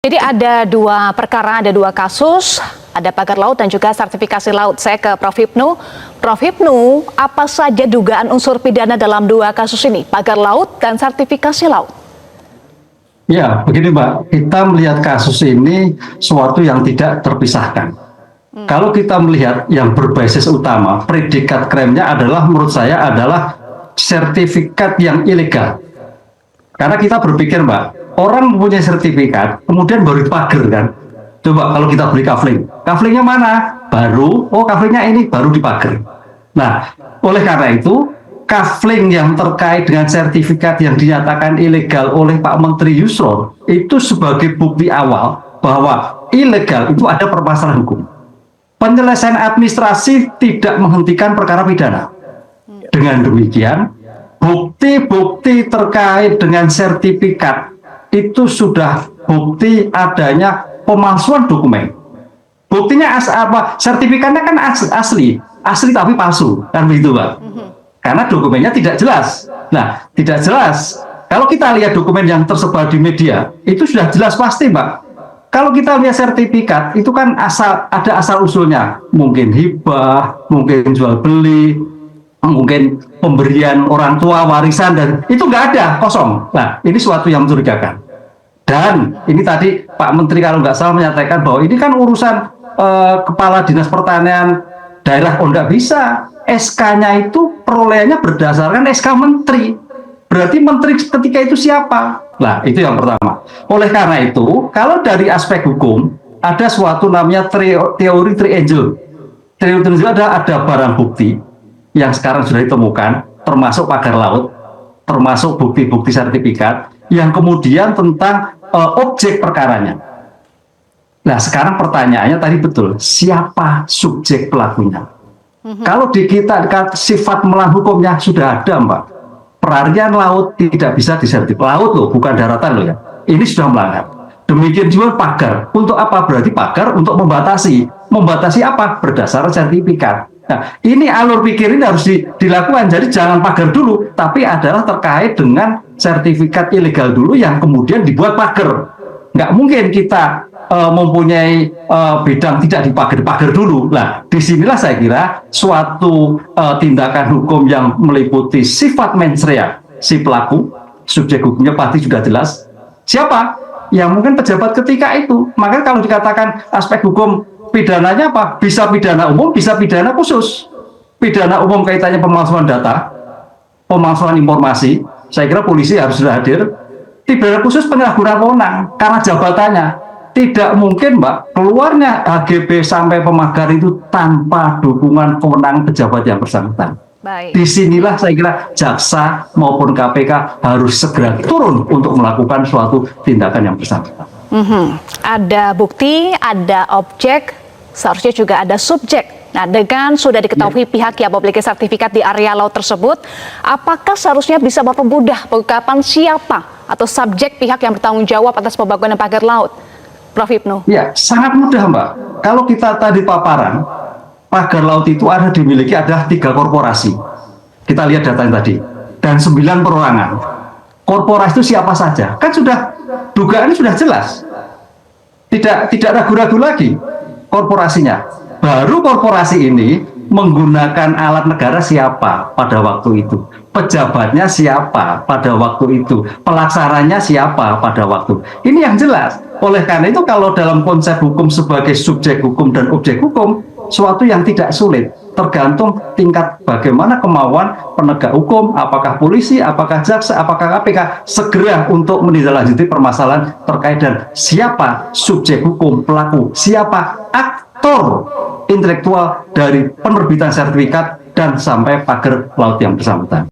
Jadi ada dua perkara, ada dua kasus, ada pagar laut dan juga sertifikasi laut. Saya ke Prof. Hipnu. Prof. Hipnu, apa saja dugaan unsur pidana dalam dua kasus ini, pagar laut dan sertifikasi laut? Ya, begini Mbak, kita melihat kasus ini suatu yang tidak terpisahkan. Kalau kita melihat yang berbasis utama, predikat krimnya adalah menurut saya adalah sertifikat yang ilegal. Karena kita berpikir Mbak, orang mempunyai sertifikat, kemudian baru dipager kan. Coba kalau kita beli kafling, kaflingnya mana? Baru, oh kaflingnya ini baru dipager. Nah, oleh karena itu, kafling yang terkait dengan sertifikat yang dinyatakan ilegal oleh Pak Menteri Yusron, itu sebagai bukti awal bahwa ilegal itu ada permasalahan hukum. Penyelesaian administrasi tidak menghentikan perkara pidana. Dengan demikian, bukti-bukti terkait dengan sertifikat itu sudah bukti adanya pemalsuan dokumen. Buktinya sertifikatnya kan asli tapi palsu, kan begitu Pak? Karena dokumennya tidak jelas. Nah, tidak jelas. Kalau kita lihat dokumen yang tersebar di media, itu sudah jelas pasti Pak. Kalau kita lihat sertifikat, itu kan ada asal usulnya. Mungkin hibah, mungkin jual beli, mungkin pemberian orang tua, warisan, dan itu nggak ada, kosong. Nah, ini suatu yang mencurigakan. Dan ini tadi Pak Menteri kalau nggak salah menyatakan bahwa ini kan urusan Kepala Dinas Pertanian daerah, oh nggak bisa. SK-nya itu perolehannya berdasarkan SK Menteri. Berarti Menteri ketika itu siapa? Nah, itu yang pertama. Oleh karena itu, kalau dari aspek hukum, ada suatu namanya teori triangle. Teori triangle ada barang bukti yang sekarang sudah ditemukan, termasuk pagar laut, termasuk bukti-bukti sertifikat, yang kemudian tentang objek perkaranya. Nah, sekarang pertanyaannya tadi betul, siapa subjek pelakunya? Kalau di kita sifat melawan hukumnya sudah ada, Mbak. Perarian laut tidak bisa disertifikasi. Laut loh, bukan daratan loh ya. Ini sudah melanggar. Demikian juga pagar. Untuk apa? Berarti pagar untuk membatasi. Membatasi apa? Berdasarkan sertifikat. Nah, ini alur pikir ini harus dilakukan. Jadi jangan pagar dulu, tapi adalah terkait dengan sertifikat ilegal dulu yang kemudian dibuat pagar. Nggak mungkin kita mempunyai bidang tidak dipagar dulu. Nah, disinilah saya kira suatu tindakan hukum yang meliputi sifat mens rea si pelaku, subjek hukumnya pasti sudah jelas. Siapa? Yang mungkin pejabat ketika itu. Maka kalau dikatakan aspek hukum pidananya apa? Bisa pidana umum, bisa pidana khusus. Pidana umum kaitannya pemalsuan data, pemalsuan informasi. Saya kira polisi harus sudah hadir. Pidana khusus penyalahgunaan wewenang karena jabatannya. Tidak mungkin Mbak, keluarnya HGB sampai pemagar itu tanpa dukungan kewenangan pejabat yang bersangkutan. Baik. Disinilah saya kira jaksa maupun KPK harus segera turun untuk melakukan suatu tindakan yang bersangkutan. Ada bukti, ada objek, seharusnya juga ada subjek. Nah, dengan sudah diketahui pihak yang memiliki sertifikat di area laut tersebut, apakah seharusnya bisa mempermudah pengungkapan siapa atau subjek pihak yang bertanggung jawab atas pembangunan pagar laut? Prof. Hipnu. Ya, sangat mudah Mbak. Kalau kita tadi paparan, pagar laut itu dimiliki adalah 3 korporasi. Kita lihat datanya tadi. Dan 9 perorangan. Korporasi itu siapa saja? Kan sudah, dugaannya sudah jelas. Tidak ragu-ragu lagi korporasinya. Baru korporasi ini menggunakan alat negara siapa pada waktu itu. Pejabatnya siapa pada waktu itu. Pelaksananya siapa pada waktu. Ini yang jelas. Oleh karena itu kalau dalam konsep hukum sebagai subjek hukum dan objek hukum, suatu yang tidak sulit, tergantung tingkat bagaimana kemauan penegak hukum, apakah polisi, apakah jaksa, apakah KPK, segera untuk menindaklanjuti permasalahan terkait dan siapa subjek hukum pelaku, siapa aktor intelektual dari penerbitan sertifikat dan sampai pagar laut yang bersangkutan.